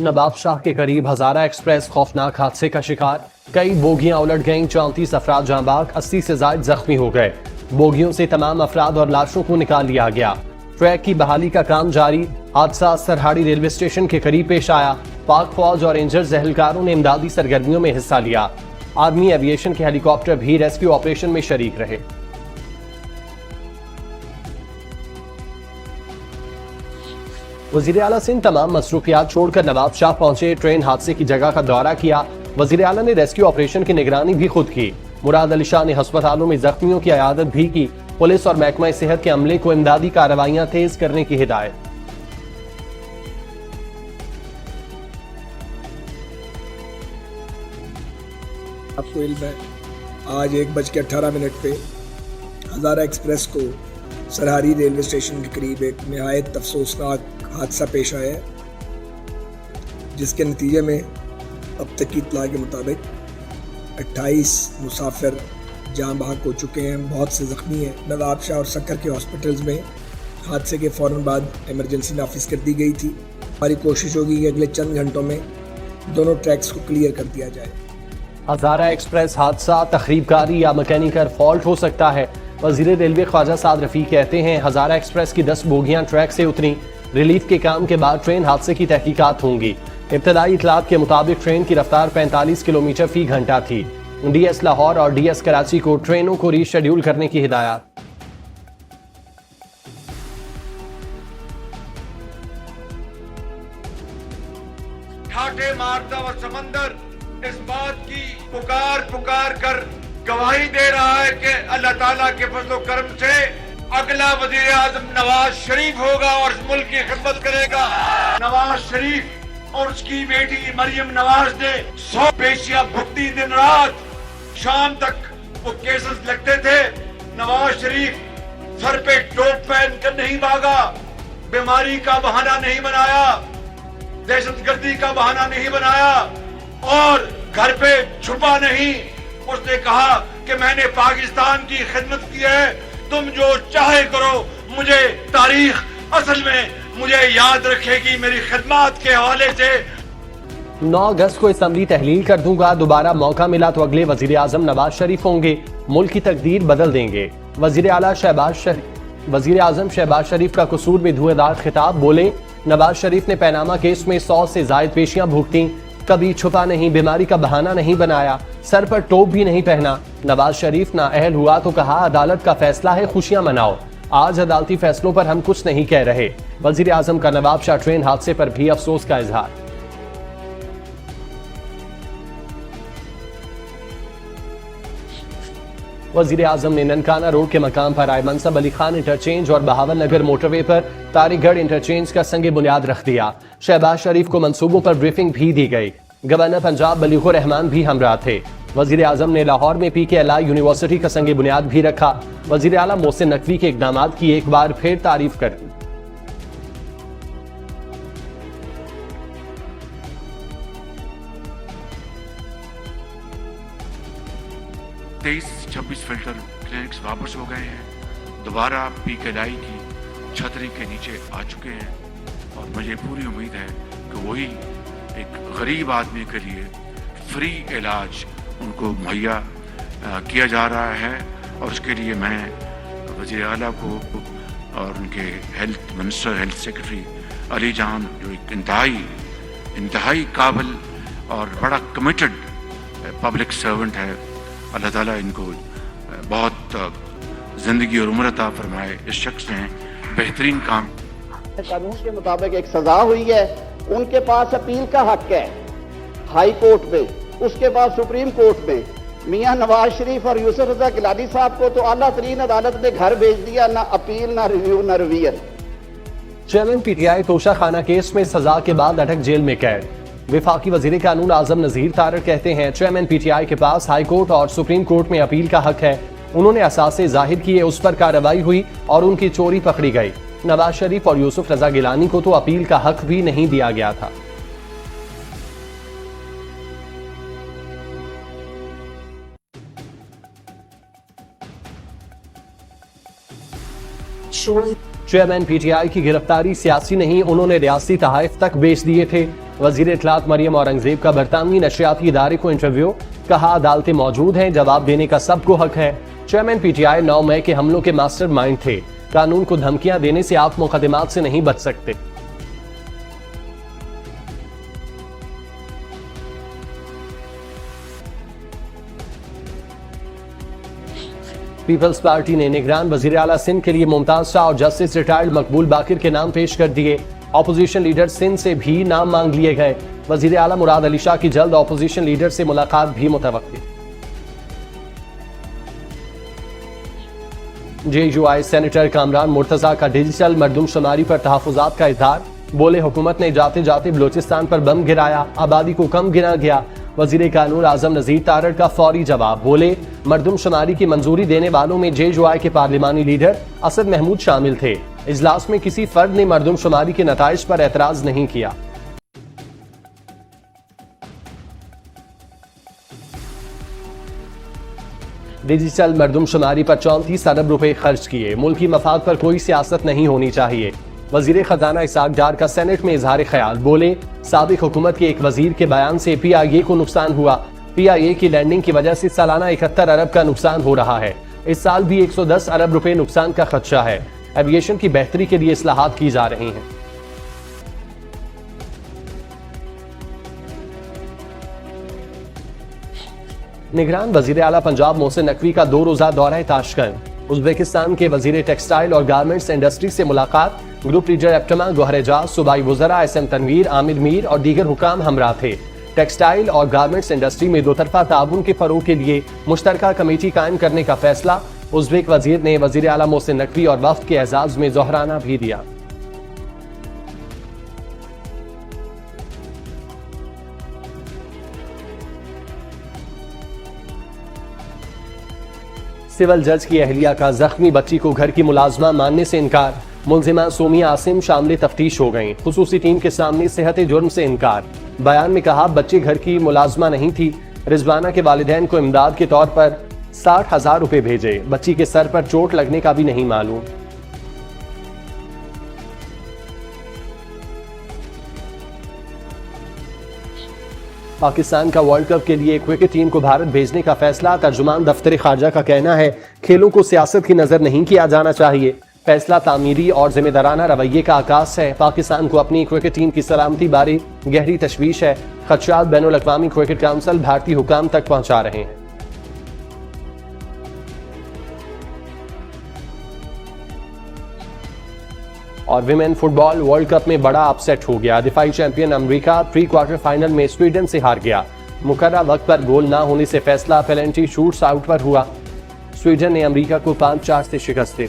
नवाब शाह के करीब हजारा एक्सप्रेस खौफनाक हादसे का शिकार, कई बोगियां उलट गईं, 34 अफराद जाँ बाग, 80 से ज्यादा जख्मी हो गए। बोगियों से तमाम अफराद और लाशों को निकाल लिया गया। ट्रैक की बहाली का काम जारी। हादसा सरहाड़ी रेलवे स्टेशन के करीब पेश आया। पाक फौज और इंजर्ड एहलकारों ने इमदादी सरगर्मियों में हिस्सा लिया। आर्मी एविएशन के हेलीकॉप्टर भी रेस्क्यू ऑपरेशन में शरीक रहे। वजीर आला सिंध तमाम मसरूफियात छोड़कर नवाब शाह पहुंचे। ट्रेन हादसे की जगह का दौरा किया। वजीर आला ने रेस्क्यू ऑपरेशन की निगरानी भी खुद की। मुराद अली शाह ने अस्पतालों में जख्मियों की इयादत भी की। पुलिस और महकमा सेहत के अमले को इमदादी कार्रवाइयां तेज करने की हिदायत। आपको इल्म है, आज 1:18 पे हज़ारा एक्सप्रेस को सरहारी रेलवे स्टेशन के करीब एक निहायत अफसोसनाक हादसा पेश आया है, जिसके नतीजे में अब तक की इत्तला के मुताबिक 28 मुसाफिर जाँ बहक हो चुके हैं, बहुत से ज़ख्मी हैं। नवाब शाह और सक्कर के हॉस्पिटल्स में हादसे के फ़ौरन बाद इमरजेंसी नाफिज कर दी गई थी। हमारी कोशिश होगी कि अगले चंद घंटों में दोनों ट्रैक्स को क्लियर कर दिया जाए। हज़ारा एक्सप्रेस हादसा तखरीबकारी या मैकेनिकल फॉल्ट हो सकता है। वज़ीर रेलवे ख्वाजा साद रफ़ी कहते हैं, हज़ारा एक्सप्रेस की 10 बोगियां ट्रैक से उतरी। रिलीफ के काम के बाद ट्रेन हादसे की तहकीकात होंगी। इब्तदाई इतलात के मुताबिक ट्रेन की रफ्तार 45 किलोमीटर फी घंटा थी। डीएस लाहौर और डीएस कराची को ट्रेनों को रीशेड्यूल करने की हिदायत। ठाटे मारता हुआ समंदर इस बात की पुकार कर गवाही दे रहा है कि अल्लाह ताला के फजलो करम से अगला वजीर आजम नवाज शरीफ होगा और इस मुल्क की खिदमत करेगा। नवाज शरीफ और उसकी बेटी मरियम नवाज ने 100 पेशियां भुगती। दिन रात शाम तक वो केसेस लगते थे। नवाज शरीफ सर पे टोप पहन कर नहीं भागा, बीमारी का बहाना नहीं बनाया, दहशतगर्दी का बहाना नहीं बनाया और घर पे छुपा नहीं। उसने कहा कि मैंने पाकिस्तान की खिदमत की है, तुम जो चाहे करो, मुझे तारीख असल में मुझे याद रखेगी मेरी खिदमत के हवाले से। 9 अगस्त को असम्बली तहलील कर दूंगा, दोबारा मौका मिला तो अगले वजीर आजम नवाज शरीफ होंगे, मुल्क की तकदीर बदल देंगे। वजीर आजम शहबाज शरीफ का कसूर में धुएंधार खिताब। बोले, नवाज शरीफ ने पैनामा केस में 100 से जायद पेशियां भुगती, कभी छुपा नहीं, बीमारी का बहाना नहीं बनाया, सर पर टोप भी नहीं पहना। नवाज शरीफ ना अहल हुआ तो कहा अदालत का फैसला है, खुशियां मनाओ। आज अदालती फैसलों पर हम कुछ नहीं कह रहे। वजीर आजम का नवाब शाह ट्रेन हादसे पर भी अफसोस का इजहार। वजीर आजम ने ननकाना रोड के मकाम पर आए मनसब अली खान इंटरचेंज और बहावल नगर मोटरवे पर तारिकगढ़ इंटरचेंज का संग बुनियाद रख दिया। शहबाज शरीफ को मंसूबों पर ब्रीफिंग भी दी गई। गवर्नर पंजाब बलीगुर रहमान भी हमरा थे। वजीर आजम ने लाहौर में PKLI यूनिवर्सिटी का संग बुनियाद भी रखा। वजीर आला मोहसिन नकवी के इकदामात की एक बार फिर तारीफ कर दी। 23-26 फिल्टर क्लिनिक्स वापस हो गए हैं, दोबारा PKLI की छतरी के नीचे आ चुके हैं और मुझे पूरी उम्मीद है कि वही एक गरीब आदमी के लिए फ्री इलाज उनको मुहैया किया जा रहा है। और उसके लिए मैं वज़ीर आला को और उनके health minister, health secretary Ali जान, जो एक इंतहाई काबिल और बड़ा कमिटेड पब्लिक सर्वेंट है, अल्लाह ताला इनको बहुत ज़िंदगी और उम्र अता फरमाए। इस शख्स ने बेहतरीन काम। कानून के मुताबिक एक सजा हुई है, उनके पास अपील का हक है हाई कोर्ट में, उसके बाद सुप्रीम कोर्ट में। मियां नवाज शरीफ और यूसुफ रजा गिलानी साहब को तो आला तरीन अदालत ने घर भेज दिया, ना अपील, ना रिव्यू, ना रिवीजन। चेयरमैन PTI तोशा खाना केस में सजा के बाद अटक जेल में कैद। विफाकी वजीर कानून आजम नजीर तारक कहते हैं, चेयरमैन PTI के पास हाई कोर्ट और सुप्रीम कोर्ट में अपील का हक है। उन्होंने असासे जाहिर किए, उस पर कार्रवाई हुई और उनकी चोरी पकड़ी गई। नवाज शरीफ और यूसुफ रजा गिलानी को तो अपील का हक भी नहीं दिया गया था। चेयरमैन PTI की गिरफ्तारी सियासी नहीं, उन्होंने रियासी तहाइफ तक बेच दिए थे। वजीर इत्तलात मरियम औरंगजेब का बरतानवी नशियाती इदारे को इंटरव्यू, कहा अदालतें मौजूद हैं, जवाब देने का सबको हक है। चेयरमैन पीटीआई 9 मई के हमलों के मास्टरमाइंड थे, कानून को धमकियां देने से आप मुकदमात से नहीं बच सकते। पीपल्स पार्टी ने निगरान वजीर आला सिंध के लिए मुमताज शाह और जस्टिस रिटायर्ड मकबूल बाकिर के नाम पेश कर दिए। ऑपोजिशन लीडर सिंध से भी नाम मांग लिए गए। वजीर आला मुराद अली शाह की जल्द ऑपोजिशन लीडर से मुलाकात भी मुतवक्किल। JUI सेनेटर कामरान मुर्तजा का डिजिटल मरदमशुमारी पर तहफुजात का इजहार, बोले हुकूमत ने जाते जाते बलोचिस्तान पर बम गिराया, आबादी को कम गिना गया। वजीर कानून आजम नजीर तारड़ का फौरी जवाब, बोले मरदमशुमारी की मंजूरी देने वालों में JUI के पार्लिमानी लीडर असद महमूद शामिल थे। इजलास में किसी फर्द ने मरदमशुमारी के नताइज पर एतराज नहीं किया। डिजिटल मरदमशुमारी पर 34 अरब रुपए खर्च किए, मुल्की मफाद पर कोई सियासत नहीं होनी चाहिए। वजीर खजाना इसाक डार का सेनेट में इजहार ख्याल, बोले साबिक हुकूमत के एक वजीर के बयान से PIA को नुकसान हुआ। PIA की लैंडिंग की वजह से सालाना 71 अरब का नुकसान हो रहा है। इस साल भी 110 अरब रुपए नुकसान का खदशा है। एविएशन की बेहतरी के लिए इस्लाहात की जा रही हैं। निगरान वजीर आला पंजाब मोहसिन नकवी का 2 रोजा दौरा ताशकंद, उज्बेकिस्तान के वजीर टेक्सटाइल और गारमेंट्स इंडस्ट्री से मुलाकात। ग्रुप लीडर एप्टमा गोहरेजाज, सूबाई वज़रा SM तनवीर, आमिर मीर और दीगर हुकाम हमरा थे। टेक्सटाइल और गारमेंट्स इंडस्ट्री में दोतरफा ताउन के फरोग के लिए मुश्तरका कमेटी कायम करने का फैसला। उज्बेक वजीर ने वजीर आला मोहसिन नकवी और वफ्द के एजाज में जोहराना भी दिया। सिविल जज की अहलिया का जख्मी बच्ची को घर की मुलाजमा मानने से इनकार। मुलजिमा सोमिया आसिम शामिल तफ्तीश हो गईं। खुसूसी टीम के सामने सेहत जुर्म से इनकार। बयान में कहा बच्ची घर की मुलाजमा नहीं थी। रिजवाना के वालिदैन को इमदाद के तौर पर 60,000 रुपए भेजे। बच्ची के सर पर चोट लगने का भी नहीं मालूम। पाकिस्तान का वर्ल्ड कप के लिए क्रिकेट टीम को भारत भेजने का फैसला। तर्जुमान दफ्तर खारजा का कहना है खेलों को सियासत की नजर नहीं किया जाना चाहिए। फैसला तामीरी और जिम्मेदाराना रवैये का आकाश है। पाकिस्तान को अपनी क्रिकेट टीम की सलामती बारे गहरी तशवीश है। खदशात बैनुल अक़वामी क्रिकेट काउंसिल भारतीय हुकाम तक पहुंचा रहे हैं। और विमेन फुटबॉल वर्ल्ड कप में बड़ा अपसेट हो गया। दिफाई champion America pre quarter final में स्वीडन से हार गया। मुकर्रर वक्त पर गोल ना होने से फैसला पेनल्टी शूट्स आउट पर हुआ। स्वीडन ने अमेरिका को 5-4 से शिकस्त दी।